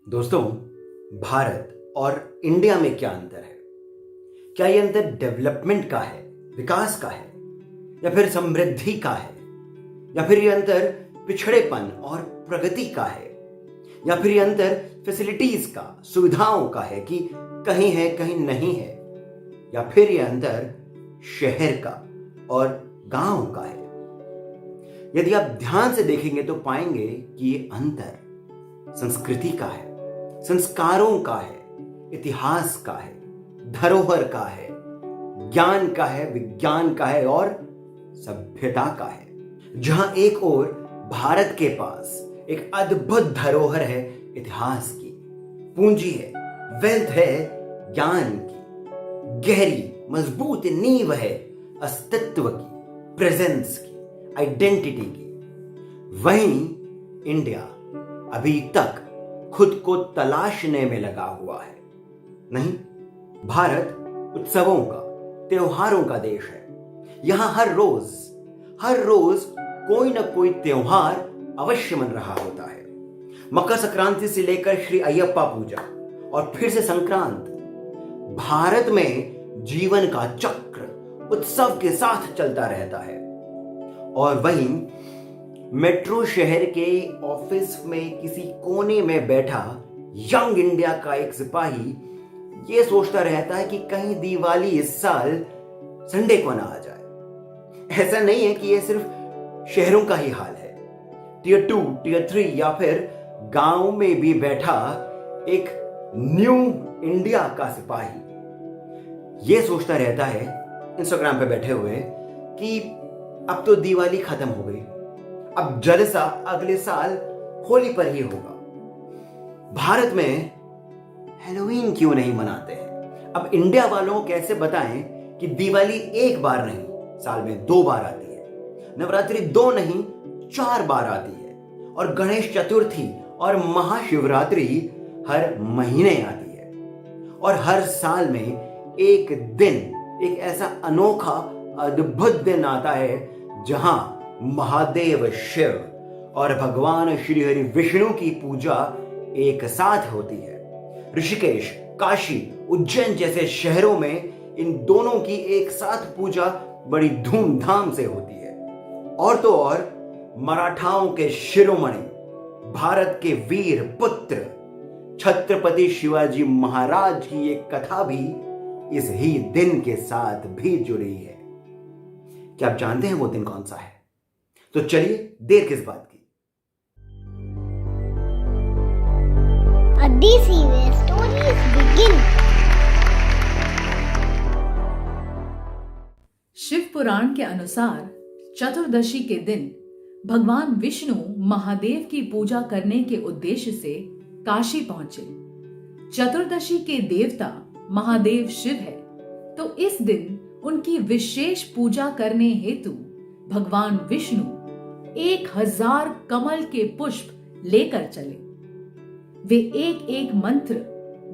दोस्तों, भारत और इंडिया में क्या अंतर है? क्या ये अंतर डेवलपमेंट का है, विकास का है, या फिर समृद्धि का है, या फिर ये अंतर पिछड़ेपन और प्रगति का है, या फिर ये अंतर फैसिलिटीज का, सुविधाओं का है कि कहीं है कहीं नहीं है, या फिर ये अंतर शहर का और गांव का है? यदि आप ध्यान से देखेंगे तो पाएंगे कि ये अंतर संस्कृति का है, संस्कारों का है, इतिहास का है, धरोहर का है, ज्ञान का है, विज्ञान का है और सभ्यता का है। जहां एक ओर भारत के पास एक अद्भुत धरोहर है इतिहास की, पूंजी है, वेल्थ है ज्ञान की, गहरी मजबूत नींव है अस्तित्व की, प्रेजेंस की, आइडेंटिटी की, वहीं इंडिया अभी तक खुद को तलाशने में लगा हुआ है। नहीं, भारत उत्सवों का, त्योहारों का देश है। यहां हर रोज कोई ना कोई त्योहार अवश्य मन रहा होता है। मकर संक्रांति से लेकर श्री अयप्पा पूजा और फिर से संक्रांत, भारत में जीवन का चक्र उत्सव के साथ चलता रहता है। और वहीं मेट्रो शहर के ऑफिस में किसी कोने में बैठा यंग इंडिया का एक सिपाही यह सोचता रहता है कि कहीं दिवाली इस साल संडे को ना आ जाए। ऐसा नहीं है कि यह सिर्फ शहरों का ही हाल है। टियर 2, टियर 3 या फिर गांव में भी बैठा एक न्यू इंडिया का सिपाही यह सोचता रहता है इंस्टाग्राम पे बैठे हुए कि अब तो दिवाली खत्म हो गई, अब जलसा अगले साल होली पर ही होगा। भारत में हैलोवीन क्यों नहीं मनाते हैं? अब इंडिया वालों को कैसे बताएं कि दिवाली एक बार नहीं, साल में 2 बार आती है, नवरात्रि 2 नहीं 4 बार आती है, और गणेश चतुर्थी और महाशिवरात्रि हर महीने आती है। और हर साल में एक दिन, एक ऐसा अनोखा अद्भुत दिन आता है जहां महादेव शिव और भगवान श्री हरि विष्णु की पूजा एक साथ होती है। ऋषिकेश, काशी, उज्जैन जैसे शहरों में इन दोनों की एक साथ पूजा बड़ी धूमधाम से होती है। और तो और मराठाओं के शिरोमणि, भारत के वीर पुत्र छत्रपति शिवाजी महाराज की एक कथा भी इस ही दिन के साथ भी जुड़ी है। क्या आप जानते हैं वो दिन कौन सा है? तो चलिए, देर किस बात की। These serious stories begin. Shiv पुराण के अनुसार चतुर्दशी के दिन भगवान विष्णु महादेव की पूजा करने के उद्देश्य से काशी पहुंचे। चतुर्दशी के देवता महादेव शिव है, तो इस दिन उनकी विशेष पूजा करने हेतु भगवान विष्णु 1000 कमल के पुष्प लेकर चले। वे एक एक मंत्र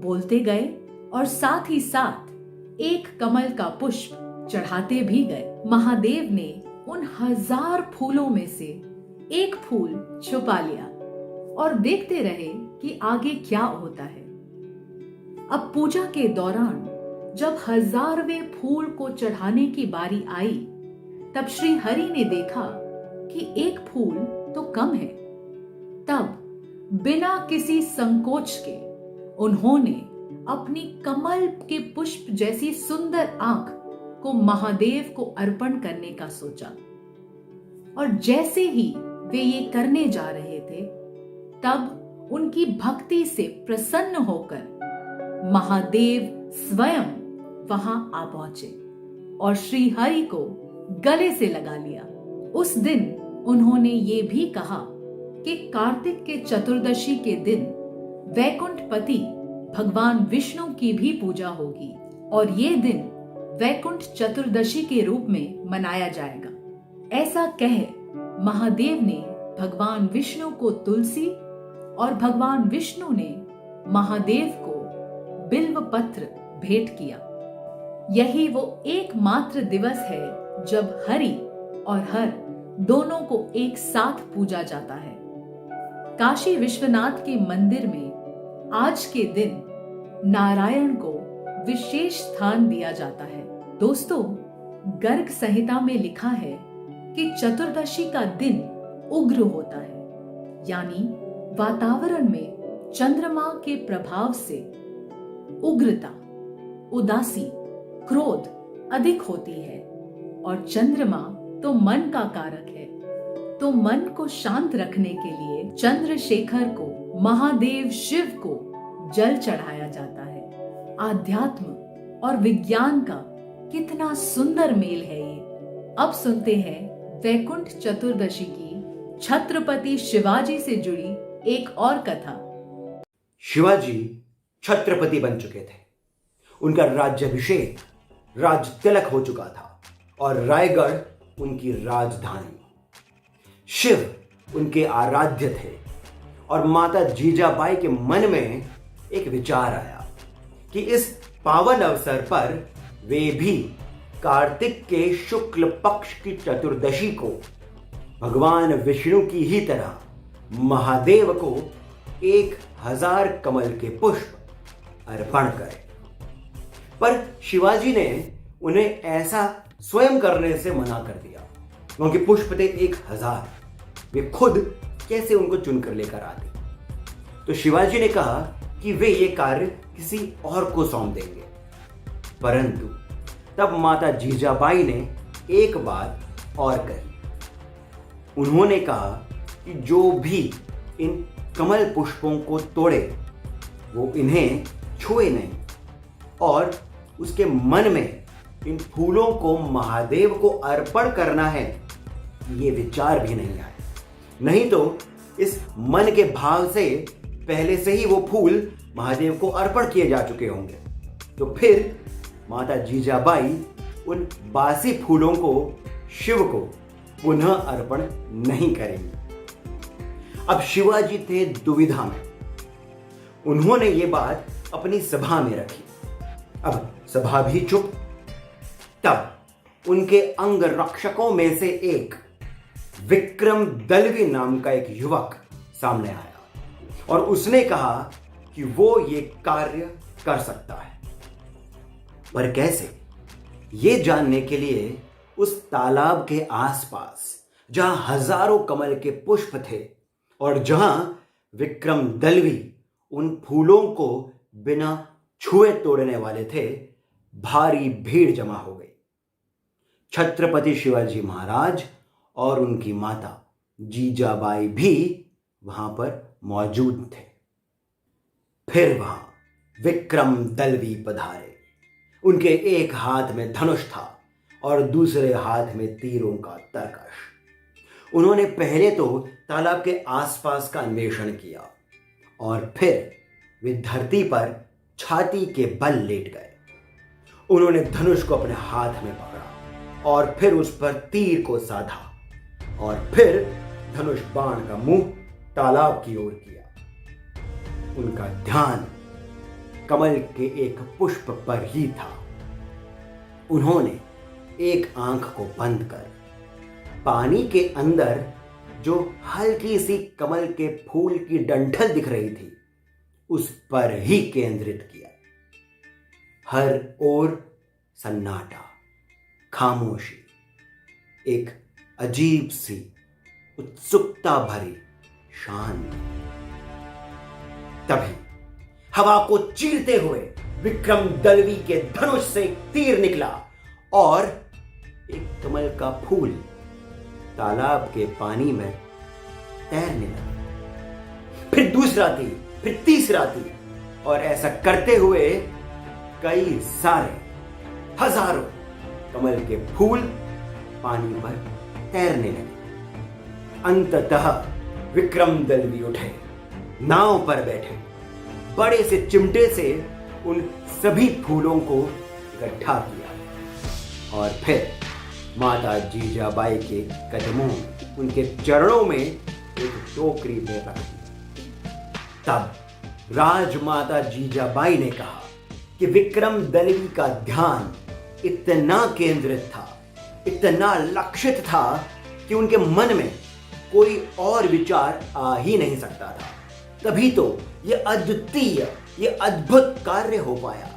बोलते गए और साथ ही साथ एक कमल का पुष्प चढ़ाते भी गए। महादेव ने उन 1000 फूलों में से एक फूल छुपा लिया और देखते रहे कि आगे क्या होता है। अब पूजा के दौरान जब 1000वें फूल को चढ़ाने की बारी आई, तब श्री हरि ने देखा कि एक फूल तो कम है। तब बिना किसी संकोच के उन्होंने अपनी कमल के पुष्प जैसी सुंदर आंख को महादेव को अर्पण करने का सोचा। और जैसे ही वे ये करने जा रहे थे, तब उनकी भक्ति से प्रसन्न होकर महादेव स्वयं वहां आ पहुंचे और श्री हरि को गले से लगा लिया। उस दिन उन्होंने ये भी कहा कि कार्तिक के चतुर्दशी के दिन वैकुंठपति भगवान विष्णु की भी पूजा होगी और ये दिन वैकुंठ चतुर्दशी के रूप में मनाया जाएगा। ऐसा कह महादेव ने भगवान विष्णु को तुलसी और भगवान विष्णु ने महादेव को बिल्व पत्र भेंट किया। यही वो एकमात्र दिवस है जब हरि और हर दोनों को एक साथ पूजा जाता है। काशी विश्वनाथ के मंदिर में आज के दिन नारायण को विशेष स्थान दिया जाता है। दोस्तों, गर्ग संहिता में लिखा है कि चतुर्दशी का दिन उग्र होता है, यानी वातावरण में चंद्रमा के प्रभाव से उग्रता, उदासी, क्रोध अधिक होती है और चंद्रमा तो मन का कारक है। तो मन को शांत रखने के लिए चंद्रशेखर को, महादेव शिव को जल चढ़ाया जाता है। आध्यात्म और विज्ञान का कितना सुंदर मेल है ये। अब सुनते हैं वैकुंठ चतुर्दशी की छत्रपति शिवाजी से जुड़ी एक और कथा। शिवाजी छत्रपति बन चुके थे। उनका राज्याभिषेक, राज तिलक हो चुका था और रायगढ़ उनकी राजधानी। शिव उनके आराध्य थे और माता जीजाबाई के मन में एक विचार आया कि इस पावन अवसर पर वे भी कार्तिक के शुक्ल पक्ष की चतुर्दशी को भगवान विष्णु की ही तरह महादेव को 1000 कमल के पुष्प अर्पण करें। पर शिवाजी ने उन्हें ऐसा स्वयं करने से मना कर दिया, क्योंकि पुष्प थे 1000, वे खुद कैसे उनको चुनकर लेकर आते। तो शिवाजी ने कहा कि वे ये कार्य किसी और को सौंप देंगे। परंतु तब माता जीजाबाई ने एक बात और कही। उन्होंने कहा कि जो भी इन कमल पुष्पों को तोड़े वो इन्हें छुए नहीं, और उसके मन में इन फूलों को महादेव को अर्पण करना है, ये विचार भी नहीं आए। नहीं तो इस मन के भाव से पहले से ही वो फूल महादेव को अर्पण किए जा चुके होंगे। तो फिर माता जीजाबाई उन बासी फूलों को शिव को पुनः अर्पण नहीं करेंगे। अब शिवाजी थे दुविधा में। उन्होंने ये बात अपनी सभा में रखी। अब सभा भी चुप। तब उनके अंग रक्षकों में से एक विक्रम दलवी नाम का एक युवक सामने आया और उसने कहा कि वो ये कार्य कर सकता है। पर कैसे? ये जानने के लिए उस तालाब के आसपास जहां हजारों कमल के पुष्प थे और जहां विक्रम दलवी उन फूलों को बिना छुए तोड़ने वाले थे, भारी भीड़ जमा हो गई। छत्रपति शिवाजी महाराज और उनकी माता जीजाबाई भी वहां पर मौजूद थे। फिर वहां विक्रम दलवी पधारे। उनके एक हाथ में धनुष था और दूसरे हाथ में तीरों का तरकश। उन्होंने पहले तो तालाब के आसपास का अन्वेषण किया और फिर वे धरती पर छाती के बल लेट गए। उन्होंने धनुष को अपने हाथ में पकड़ा और फिर उस पर तीर को साधा और फिर धनुष बाण का मुंह तालाब की ओर किया। उनका ध्यान कमल के एक पुष्प पर ही था। उन्होंने एक आंख को बंद कर पानी के अंदर जो हल्की सी कमल के फूल की डंठल दिख रही थी उस पर ही केंद्रित किया। हर ओर सन्नाटा, खामोशी, एक अजीब सी उत्सुकता भरी शांति। तभी हवा को चीरते हुए विक्रम दलवी के धनुष से एक तीर निकला और एक कमल का फूल तालाब के पानी में तैरने लगा। फिर दूसरा तीर, फिर तीसरा तीर, और ऐसा करते हुए कई सारे हजारों कमल के फूल पानी पर तैरने लगे। अंततः विक्रम दलवी उठे, नाव पर बैठे, बड़े से चिमटे से उन सभी फूलों को इकट्ठा किया और फिर माता जीजाबाई के कदमों, उनके चरणों में एक टोकरी में रख दी। तब राजमाता जीजाबाई ने कहा कि विक्रम दलवी का ध्यान इतना केंद्रित था, इतना लक्षित था कि उनके मन में कोई और विचार आ ही नहीं सकता था। तभी तो ये अद्वितीय, ये अद्भुत कार्य हो पाया।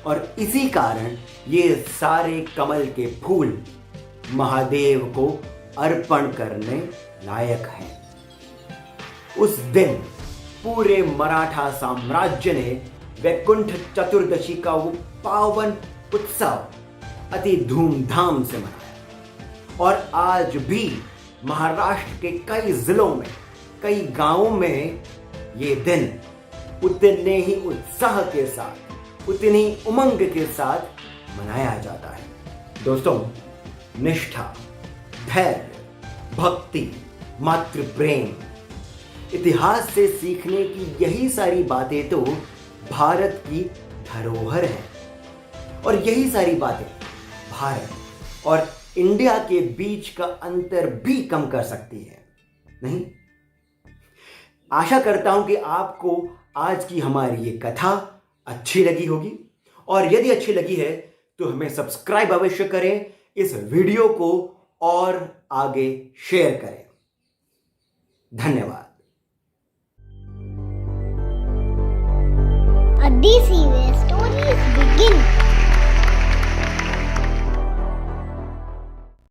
और इसी कारण ये सारे कमल के फूल महादेव को अर्पण करने लायक हैं। उस दिन पूरे मराठा साम्राज्य ने वैकुंठ चतुर्दशी का वो पावन उत्सव अति धूमधाम से मनाया। और आज भी महाराष्ट्र के कई जिलों में, कई गांवों में ये दिन उतने ही उत्साह के साथ, उतनी उमंग के साथ मनाया जाता है। दोस्तों, निष्ठा, धैर्य, भक्ति, मातृ प्रेम, इतिहास से सीखने की यही सारी बातें तो भारत की धरोहर है। और यही सारी बातें भारत और इंडिया के बीच का अंतर भी कम कर सकती है, नहीं? आशा करता हूं कि आपको आज की हमारी ये कथा अच्छी लगी होगी। और यदि अच्छी लगी है तो हमें सब्सक्राइब अवश्य करें, इस वीडियो को और आगे शेयर करें। धन्यवाद। A DC where stories begin.